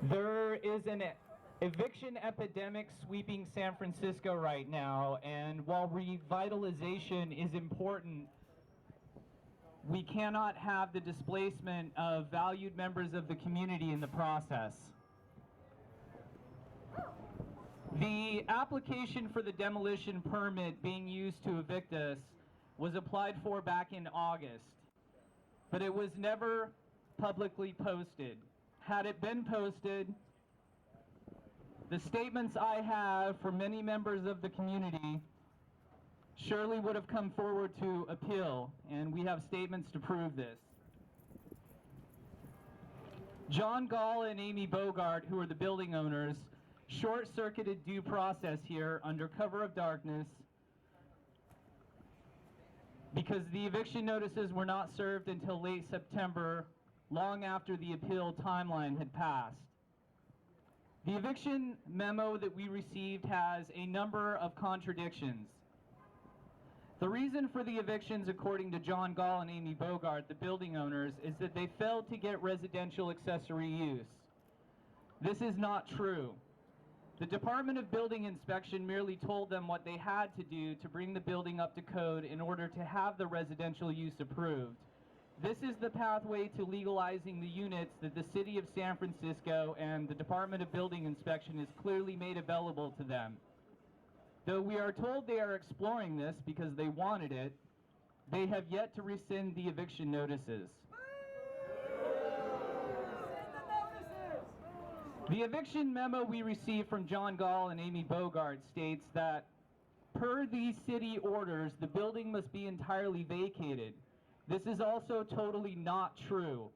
There is an eviction epidemic sweeping San Francisco right now, and while revitalization is important, we cannot have the displacement of valued members of the community in the process. The application for the demolition permit being used to evict us was applied for back in August, but it was never publicly posted. Had it been posted, the statements I have from many members of the community surely would have come forward to appeal, and we have statements to prove this. John Gall and Amy Bogart, who are the building owners, short-circuited due process here under cover of darkness because the eviction notices were not served until late September, long after the appeal timeline had passed. The eviction memo that we received has a number of contradictions. The reason for the evictions, according to John Gall and Amy Bogart, the building owners, is that they failed to get residential accessory use. This is not true. The Department of Building Inspection merely told them what they had to do to bring the building up to code in order to have the residential use approved. This is the pathway to legalizing the units that the City of San Francisco and the Department of Building Inspection has clearly made available to them. Though we are told they are exploring this because they wanted it, they have yet to rescind the eviction notices. The eviction memo we received from John Gall and Amy Bogart states that per these city orders, the building must be entirely vacated. This is also totally not true.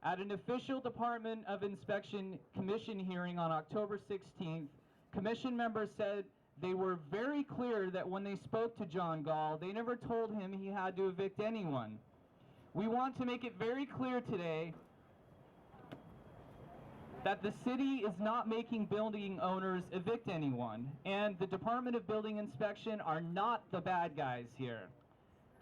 At an official Department of Inspection Commission hearing on October 16th, Commission members said they were very clear that when they spoke to John Gall, they never told him he had to evict anyone. We want to make it very clear today that the city is not making building owners evict anyone, and the Department of Building Inspection are not the bad guys here.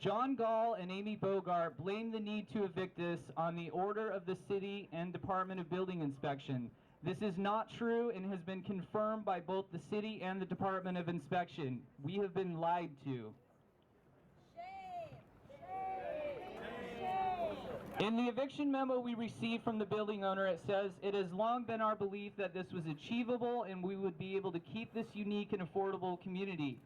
John Gall and Amy Bogart blame the need to evict us on the order of the city and Department of Building Inspection. This is not true and has been confirmed by both the city and the Department of Inspection. We have been lied to. Shame! Shame! Shame! In the eviction memo we received from the building owner, it says, "It has long been our belief that this was achievable and we would be able to keep this unique and affordable community.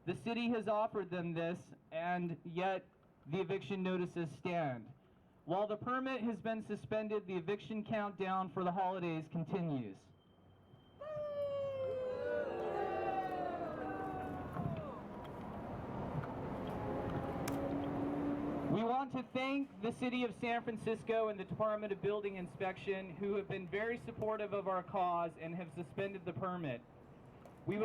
The city has offered them this, and yet the eviction notices stand. While the permit has been suspended, the eviction countdown for the holidays continues." We want to thank the City of San Francisco and the Department of Building Inspection, who have been very supportive of our cause and have suspended the permit. We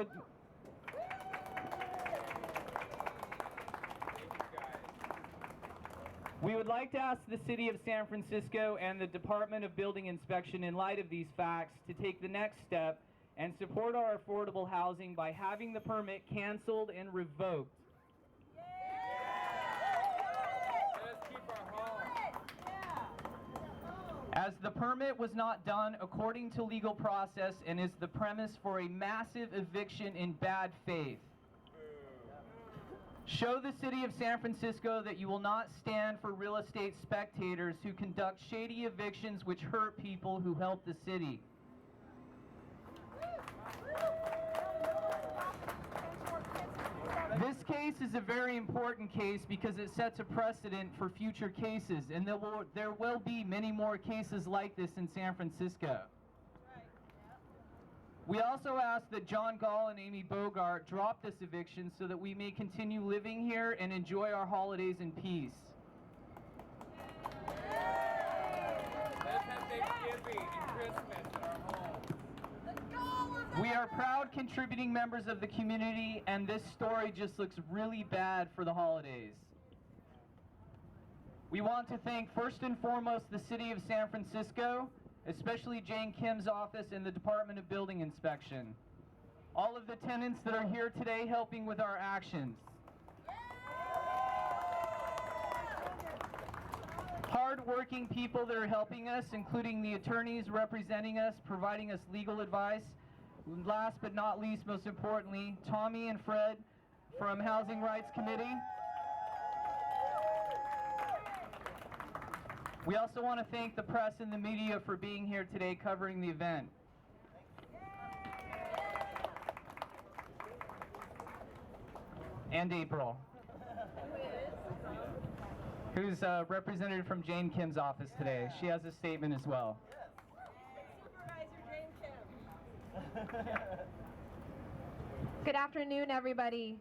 would like to ask the City of San Francisco and the Department of Building Inspection, in light of these facts, to take the next step and support our affordable housing by having the permit canceled and revoked. Let's keep our home. As the permit was not done according to legal process and is the premise for a massive eviction in bad faith. Show the City of San Francisco that you will not stand for real estate spectators who conduct shady evictions which hurt people who help the city. This case is a very important case because it sets a precedent for future cases, and there will be many more cases like this in San Francisco. We also ask that John Gall and Amy Bogart drop this eviction so that we may continue living here and enjoy our holidays in peace. Let's have Thanksgiving and Christmas in our home. We are proud contributing members of the community, and this story just looks really bad for the holidays. We want to thank first and foremost the City of San Francisco, especially Jane Kim's office and the Department of Building Inspection. All of the tenants that are here today helping with our actions. Hard hard-working people that are helping us, including the attorneys representing us, providing us legal advice. Last but not least, most importantly, Tommy and Fred from Housing Rights Committee. We also want to thank the press and the media for being here today covering the event. And April, who's represented from Jane Kim's office today. She has a statement as well. Supervisor Jane Kim. Good afternoon, everybody.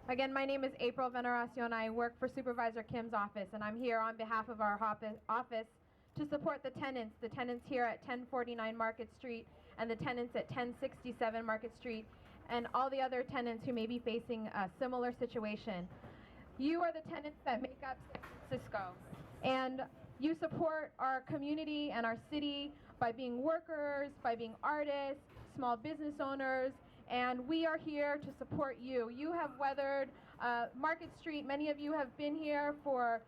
Again, my name is April Veneracion. I work for Supervisor Kim's office, and I'm here on behalf of our office to support the tenants here at 1049 Market Street and the tenants at 1067 Market Street and all the other tenants who may be facing a similar situation. You are the tenants that make up San Francisco, and you support our community and our city by being workers, by being artists, small business owners, and we are here to support you. You have weathered Market Street. Many of you have been here for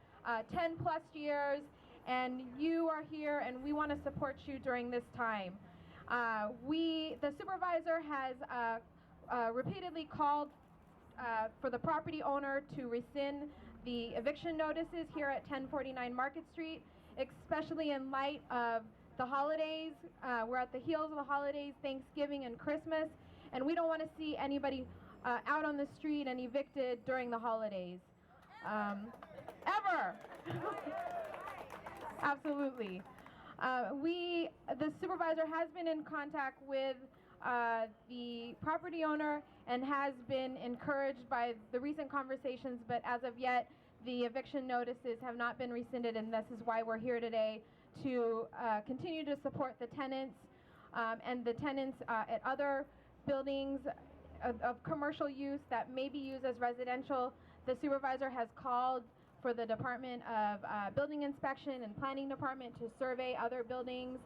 10 plus years, and you are here, and we want to support you during this time. The supervisor has repeatedly called for the property owner to rescind the eviction notices here at 1049 Market Street, especially in light of the holidays. We're at the heels of the holidays, Thanksgiving and Christmas, and we don't want to see anybody out on the street and evicted during the holidays. Ever! Absolutely. The supervisor has been in contact with the property owner and has been encouraged by the recent conversations, but as of yet, the eviction notices have not been rescinded, and this is why we're here today to continue to support the tenants and the tenants at other buildings of commercial use that may be used as residential. The supervisor has called for the Department of Building Inspection and Planning Department to survey other buildings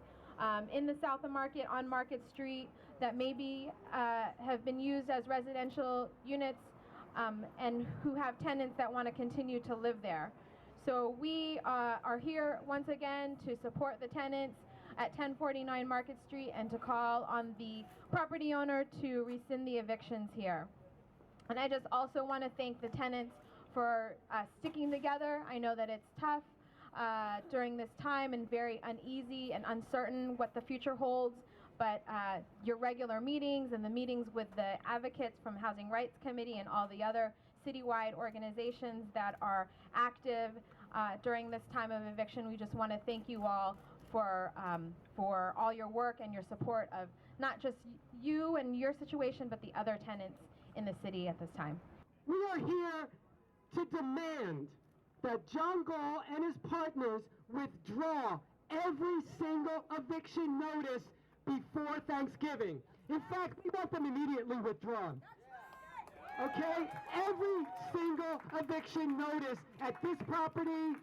in the South of Market on Market Street that maybe have been used as residential units and who have tenants that want to continue to live there. So we are here once again to support the tenants at 1049 Market Street and to call on the property owner to rescind the evictions here. And I just also want to thank the tenants for sticking together. I know that it's tough during this time and very uneasy and uncertain what the future holds, but your regular meetings and the meetings with the advocates from Housing Rights Committee and all the other citywide organizations that are active during this time of eviction, we just want to thank you all for all your work and your support of not just you and your situation, but the other tenants in the city at this time. We are here to demand that John Gall and his partners withdraw every single eviction notice before Thanksgiving. In fact, we want them immediately withdrawn. Okay? Every single eviction notice at this property.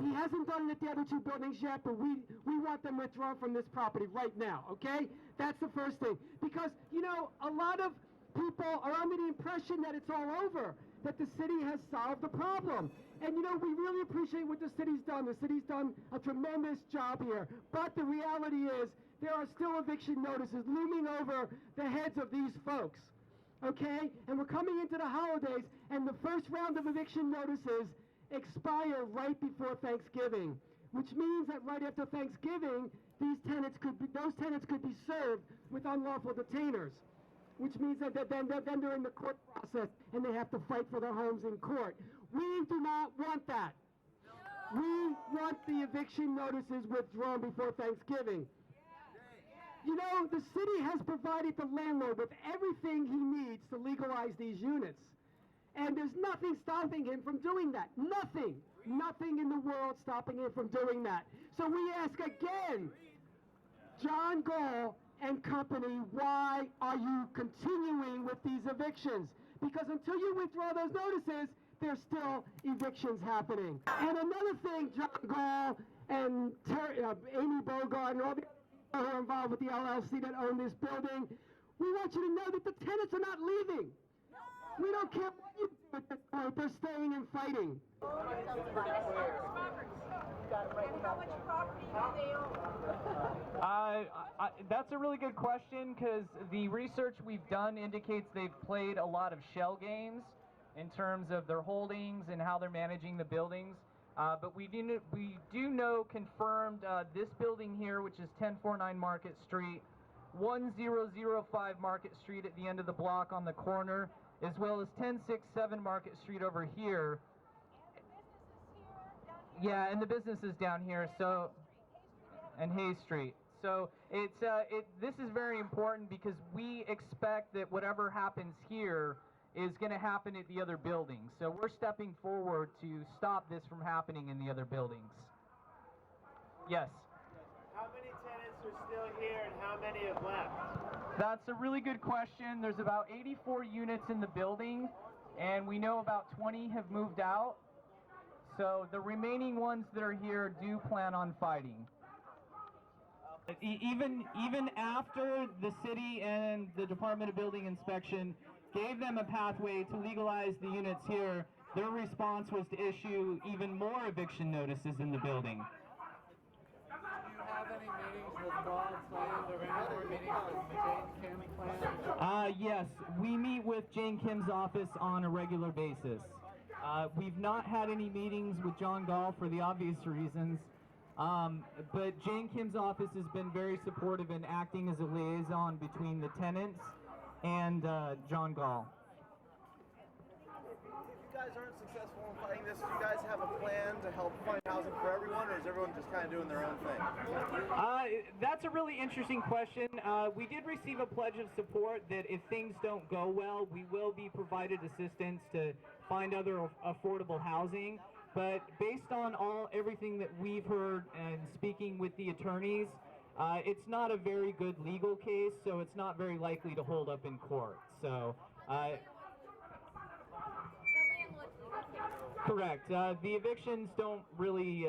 He hasn't done it at the other two buildings yet, but we want them withdrawn from this property right now, okay? That's the first thing. Because, you know, a lot of people are under the impression that it's all over, that the city has solved the problem. And, you know, we really appreciate what the city's done. The city's done a tremendous job here. But the reality is there are still eviction notices looming over the heads of these folks, okay? And we're coming into the holidays, and the first round of eviction notices expire right before Thanksgiving, which means that right after Thanksgiving, those tenants could be served with unlawful detainers, which means that then they're in the court process and they have to fight for their homes in court. We do not want that. We want the eviction notices withdrawn before Thanksgiving. You know, the city has provided the landlord with everything he needs to legalize these units. And there's nothing stopping him from doing that. Nothing. Nothing in the world stopping him from doing that. So we ask again, John Gall and company, why are you continuing with these evictions? Because until you withdraw those notices, there's still evictions happening. And another thing, John Gall and Amy Bogart and all the people who are involved with the LLC that own this building, we want you to know that the tenants are not leaving. We don't care what you do. but they're staying and fighting. That's a really good question, because the research we've done indicates they've played a lot of shell games in terms of their holdings and how they're managing the buildings. But we do know confirmed this building here, which is 1049 Market Street, 1005 Market Street at the end of the block on the corner, as well as 1067 Market Street over here. Yeah, and the business is down here, so, and Hayes Street. So this is very important, because we expect that whatever happens here is going to happen at the other buildings. So we're stepping forward to stop this from happening in the other buildings. Yes? How many tenants are still here and how many have left? That's a really good question. There's about 84 units in the building, and we know about 20 have moved out. So the remaining ones that are here do plan on fighting. Even after the city and the Department of Building Inspection gave them a pathway to legalize the units here, their response was to issue even more eviction notices in the building. Do you have any meetings with Bob planned or any more meetings with Jane Kim planned? Yes, we meet with Jane Kim's office on a regular basis. We've not had any meetings with John Gall for the obvious reasons, but Jane Kim's office has been very supportive in acting as a liaison between the tenants and John Gall. If you guys aren't successful in fighting this, do you guys have a plan to help find housing for everyone, or is everyone just kind of doing their own thing? That's a really interesting question. We did receive a pledge of support that if things don't go well, we will be provided assistance to find other affordable housing. But based on everything that we've heard and speaking with the attorneys, it's not a very good legal case, so it's not very likely to hold up in court. So, correct. The evictions don't really.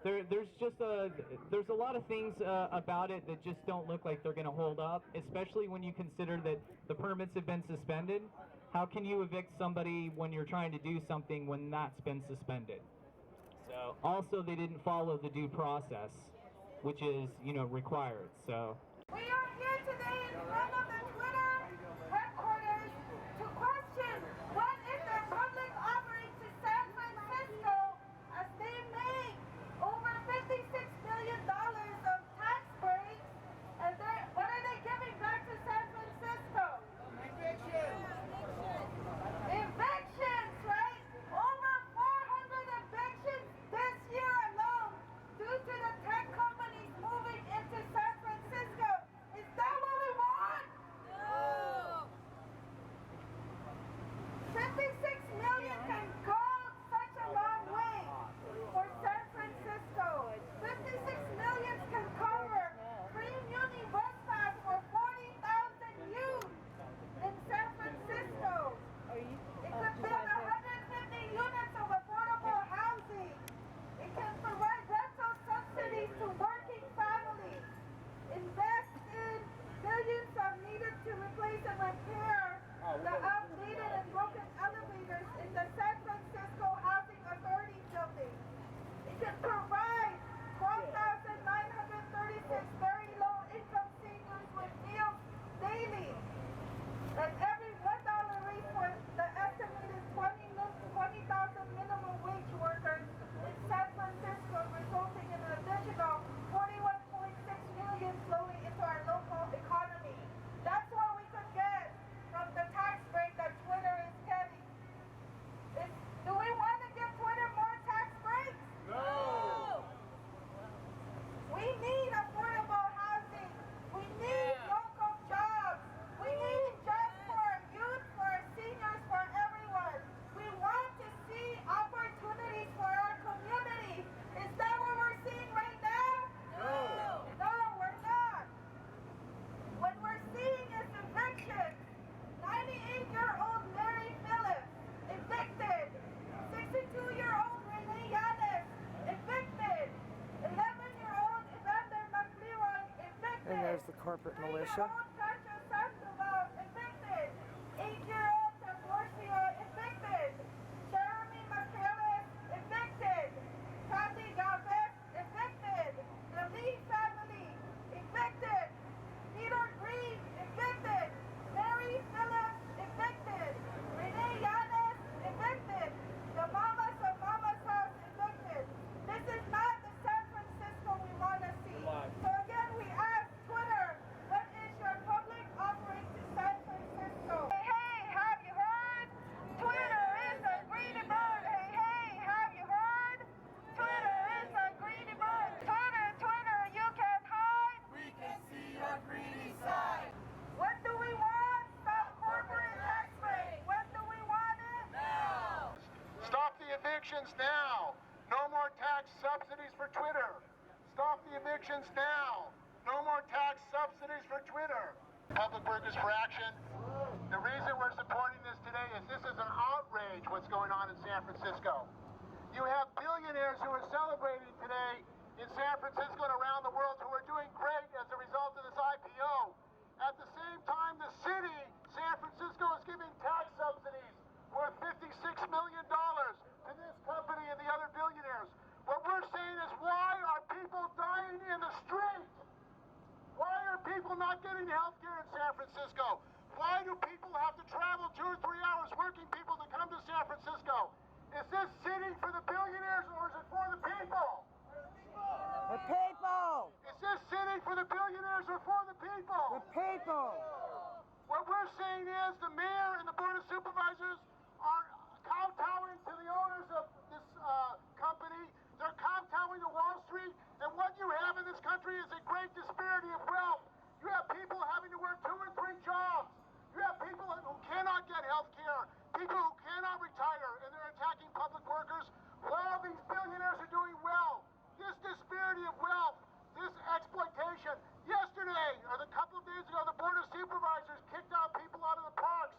There's a lot of things about it that just don't look like they're going to hold up, especially when you consider that the permits have been suspended. How can you evict somebody when you're trying to do something when that's been suspended? So also they didn't follow the due process, which is, required. So we are here today in front of the Twitter headquarters to question what is their public offering to San Francisco, as they made over $56 million of tax breaks, and what are they giving back to San Francisco? Evictions, right? Over 400 evictions this year alone due to the tech companies moving into San Francisco. Is that what we want? No. 56 million can go such a long way for San Francisco. 56 million can cover free muni bus pass for 40,000 youth in San Francisco. It could build 150 units of affordable housing. It can provide rental subsidies to working families. Invest in billions of needed to replace and repair the outdated and broken elevators in the San Francisco Housing Authority building. It can provide 12,936 very low income seniors with meals daily. And every $1 raise for the estimated 20,000 minimum wage workers in San Francisco, resulting in an additional 41.6 million flowing into our local economy. That's what we could get from the tax break that Twitter is getting. Do we want to give Twitter more tax breaks? No! We need affordable housing. We need local jobs. We need jobs for our youth, for our seniors, for everyone. We want to see opportunities for our community. Is that what we're seeing right now? No. No, we're not. What we're seeing is evictions. 98-year-old Mary Phillips, evicted. 62-year-old Renee Yanes, evicted. 11-year-old Evander McLeroy, evicted. And there's the corporate militia. 3-year-old Sancho Sandoval, evicted. 8-year-old Tamborcio, evicted. evictions now. No more tax subsidies for Twitter. Stop the evictions now. No more tax subsidies for Twitter. Public Workers for Action. The reason we're supporting this today is this is an outrage what's going on in San Francisco. You have billionaires who are celebrating today in San Francisco and around the world who are doing great as a result of this IPO. At the same time, the city, San Francisco, is giving tax subsidies worth $56 million to this company and the other billionaires. What we're saying is, why are people dying in the street? Why are people not getting health care in San Francisco? Why do people have to travel 2 or 3 hours, working people, to come to San Francisco? Is this city for the billionaires or is it for the people? The people! Is this city for the billionaires or for the people? The people! What we're saying is the mayor and the board of supervisors are kowtowing to the owners of this company. They're kowtowing to Wall Street. And what you have in this country is a great disparity of wealth. You have people having to work 2 or 3 jobs. You have people who cannot get health care, people who cannot retire, and they're attacking public workers while these billionaires are doing well. This disparity of wealth, this exploitation. Yesterday, or a couple of days ago, the Board of Supervisors kicked out people out of the parks.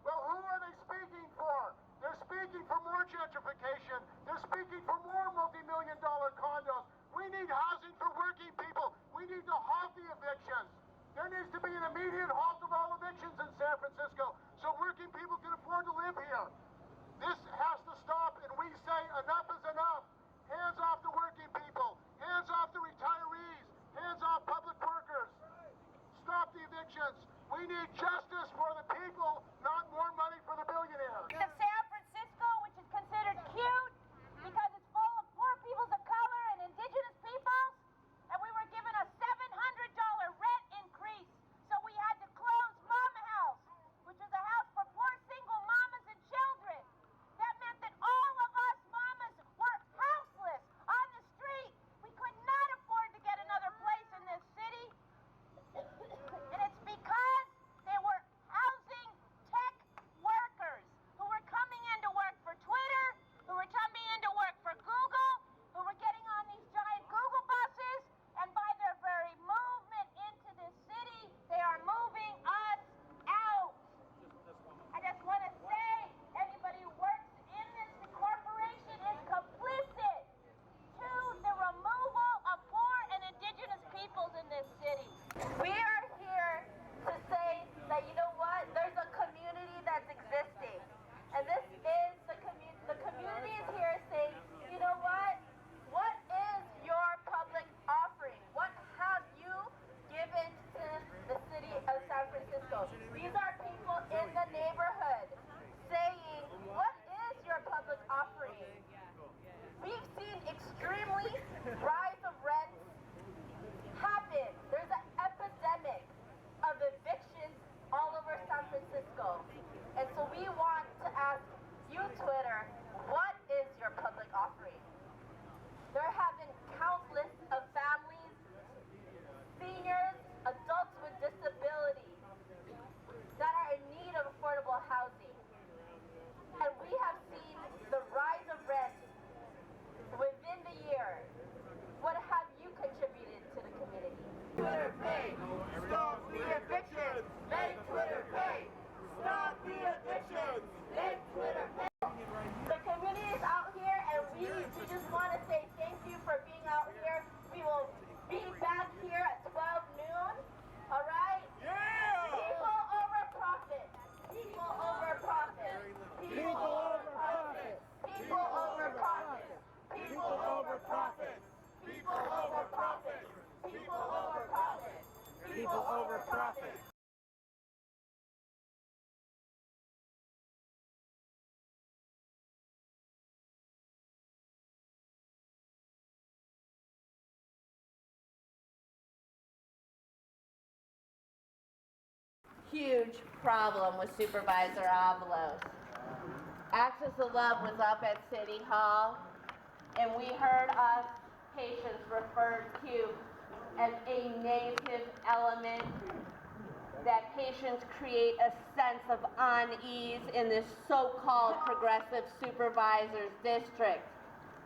Well, who are they speaking for? They're speaking for more gentrification. They're speaking for more multi-million-dollar condos. We need housing for working people. We need to halt the evictions. There needs to be an immediate halt of all evictions in San Francisco so working people can afford to live here. This has to stop, and we say enough is enough. Hands off the working people. Hands off the retirees. Hands off public workers. Stop the evictions. We need justice for the people, not more money for the billionaires. Of San Francisco, which is considered cute because it's full of poor peoples of color and indigenous peoples, and we were given a $700 rent increase, so we had to close Mama House, which is a house for poor single mamas and children. That meant that all of us mamas were houseless on the street. We could not afford to get another place in this city, and it's because they were housing tech workers who were coming in to work for Twitter, who were coming in to work for Google, who were getting on these giant Google buses, and by their very movement into this city, they are moving us out. I just want to say, anybody who works in this corporation is complicit to the removal of poor and indigenous peoples in this city. We are here to say that, you know what, there's a community that's existing. And this is the community is here saying, you know what is your public offering? What have you given to the city of San Francisco? These are people in the neighborhood saying, what is your public offering? We've seen extremely rise of rents happen. There's an epidemic of evictions all over San Francisco. And so we want to ask you, Twitter, what is your public offering? There have been countless of families, seniors, adults with disabilities that are in need of affordable housing. And we have seen the rise of rents within the year. What have you contributed to the community? Twitter pay. Stop the evictions. Make Twitter pay. Stop the evictions. Make Twitter pay. The community is out here, and we just want to say thank you for being out here. We will be back here at 12 noon. All right? Yeah! People over profit. People over profit. People over profit. People over profit. People over profit. People over profit. People over profit. People over profit. Huge problem with Supervisor Avalos. Access to Love was up at City Hall, and we heard us patients referred to as a native element that allegations create a sense of unease in this so-called progressive supervisor's district.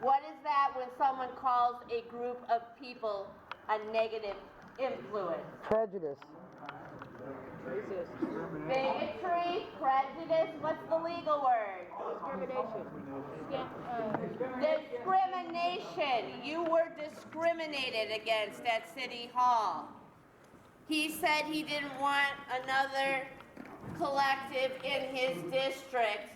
What is that when someone calls a group of people a negative influence? Prejudice. Bigotry, prejudice, what's the legal word? Discrimination. You were discriminated against at City Hall. He said he didn't want another collective in his district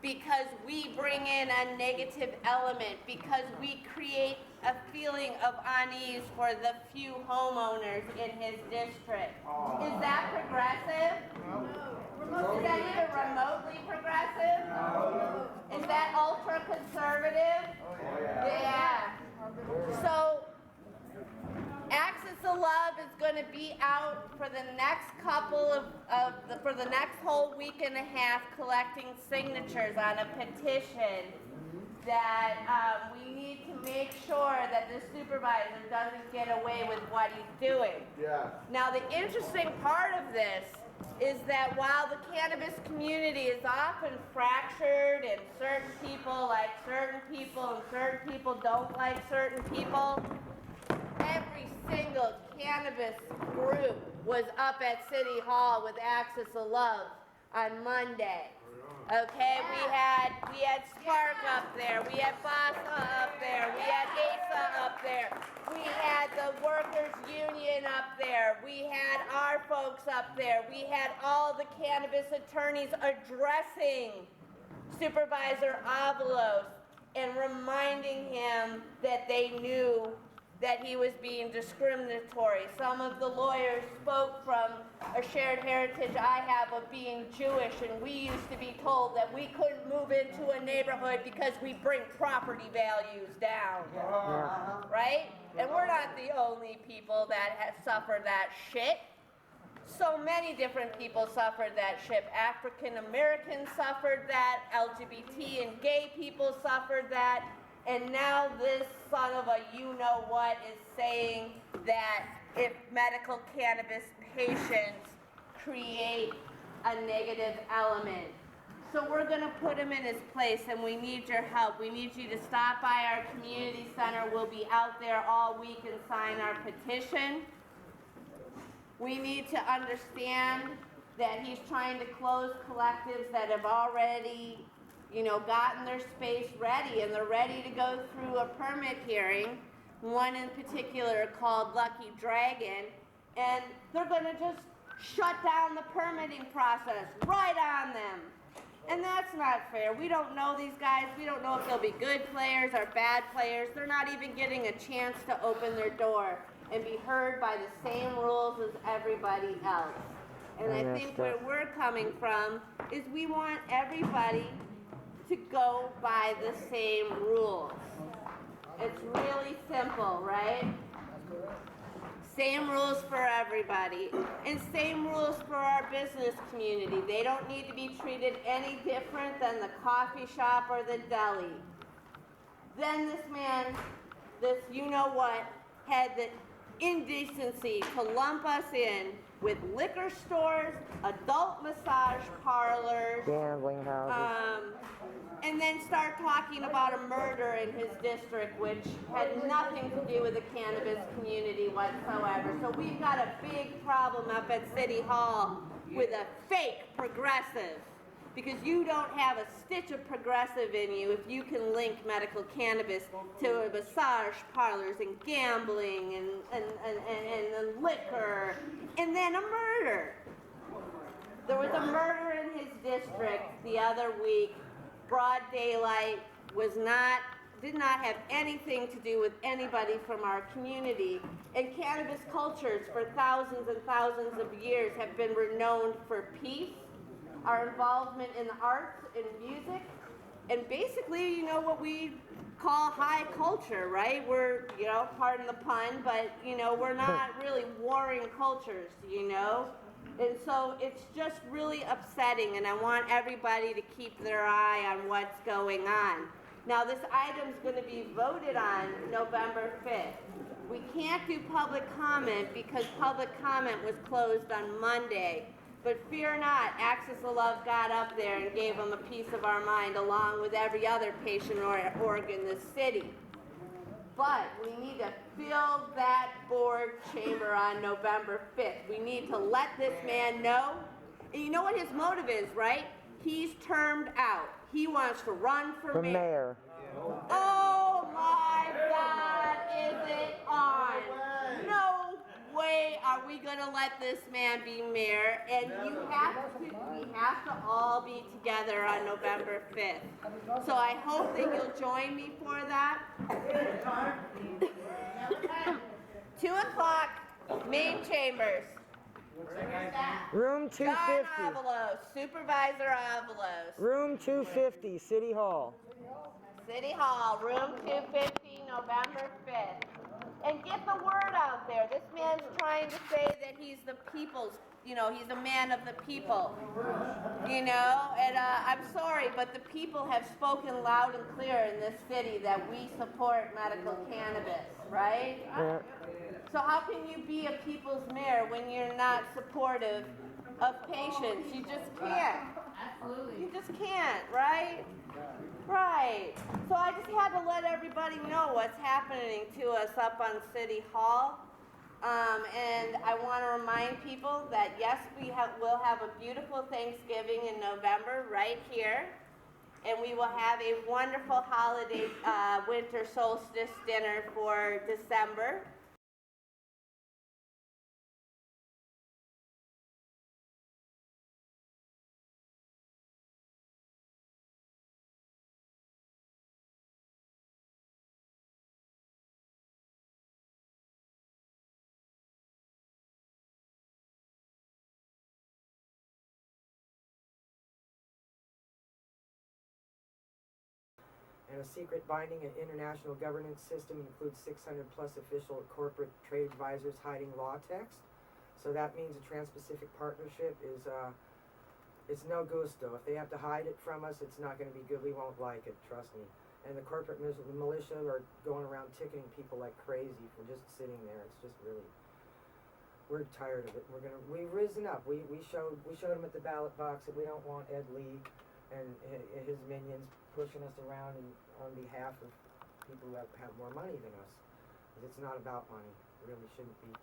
because we bring in a negative element, because we create a feeling of unease for the few homeowners in his district. Is that progressive? Is that even remotely progressive? Is that ultra-conservative? Yeah. So, Axis of Love is going to be out for the next for the next whole week and a half collecting signatures on a petition that we need to make sure that the supervisor doesn't get away with what he's doing. Yeah. Now, the interesting part of this is that while the cannabis community is often fractured and certain people like certain people and certain people don't like certain people, every single cannabis group was up at City Hall with Axis of Love on Monday. Okay, we had Spark up there, we had BASA up there, we had ASA up there, we had the workers union up there, we had our folks up there, we had all the cannabis attorneys addressing Supervisor Avalos and reminding him that they knew that he was being discriminatory. Some of the lawyers spoke from a shared heritage I have of being Jewish, and we used to be told that we couldn't move into a neighborhood because we bring property values down, right? And we're not the only people that have suffered that shit. So many different people suffered that shit. African Americans suffered that, LGBT and gay people suffered that, and now this son of a you-know-what is saying that if medical cannabis patients create a negative element. So we're going to put him in his place, and we need your help. We need you to stop by our community center. We'll be out there all week and sign our petition. We need to understand that he's trying to close collectives that have already gotten their space ready, and they're ready to go through a permit hearing, one in particular called Lucky Dragon, and they're going to just shut down the permitting process right on them. And that's not fair. We don't know these guys. We don't know if they'll be good players or bad players. They're not even getting a chance to open their door and be heard by the same rules as everybody else. And I think where we're coming from is we want everybody to go by the same rules. It's really simple, right? Same rules for everybody, and same rules for our business community. They don't need to be treated any different than the coffee shop or the deli. Then this man, this you-know-what, had the indecency to lump us in with liquor stores, adult massage parlors, gambling houses, and then start talking about a murder in his district, which had nothing to do with the cannabis community whatsoever. So we've got a big problem up at City Hall with a fake progressive, because you don't have a stitch of progressive in you if you can link medical cannabis to massage parlors and gambling and liquor, and then a murder. There was a murder in his district the other week. Broad daylight, did not have anything to do with anybody from our community. And cannabis cultures for thousands and thousands of years have been renowned for peace, our involvement in the arts and music, and basically, what we call high culture, right? We're, pardon the pun, but, we're not really warring cultures, And so it's just really upsetting, and I want everybody to keep their eye on what's going on. Now, this item's going to be voted on November 5th. We can't do public comment because public comment was closed on Monday. But fear not, Access of Love got up there and gave them a piece of our mind along with every other patient org in the city. But we need to fill that board chamber on November 5th. We need to let this man know. And you know what his motive is, right? He's termed out. He wants to run for mayor. Oh my God, is it on? No way are we gonna let this man be mayor, and we have to all be together on November 5th. So I hope that you'll join me for that. 2 o'clock, main chambers. Room 250. John Avalos, Supervisor Avalos. Room 250, City Hall. City Hall, room 250, November 5th. And get the word out there. This man's trying to say that he's the people's, he's a man of the people. And I'm sorry, but the people have spoken loud and clear in this city that we support medical cannabis, right? Yeah. So how can you be a people's mayor when you're not supportive of patients? You just can't. Absolutely. You just can't, right? Right. So I just had to let everybody know what's happening to us up on City Hall. And I want to remind people that yes, we'll have a beautiful Thanksgiving in November right here. And we will have a wonderful holiday winter solstice dinner for December. And a secret binding and international governance system includes 600 plus official corporate trade advisors hiding law text. So that means a Trans-Pacific Partnership is it's no gusto. If they have to hide it from us, it's not going to be good. We won't like it, trust me. And the corporate militia are going around ticketing people like crazy for just sitting there. It's just really, we're tired of it. We've risen up. We showed them at the ballot box that we don't want Ed Lee and his minions pushing us around on behalf of people who have more money than us. It's not about money. It really shouldn't be.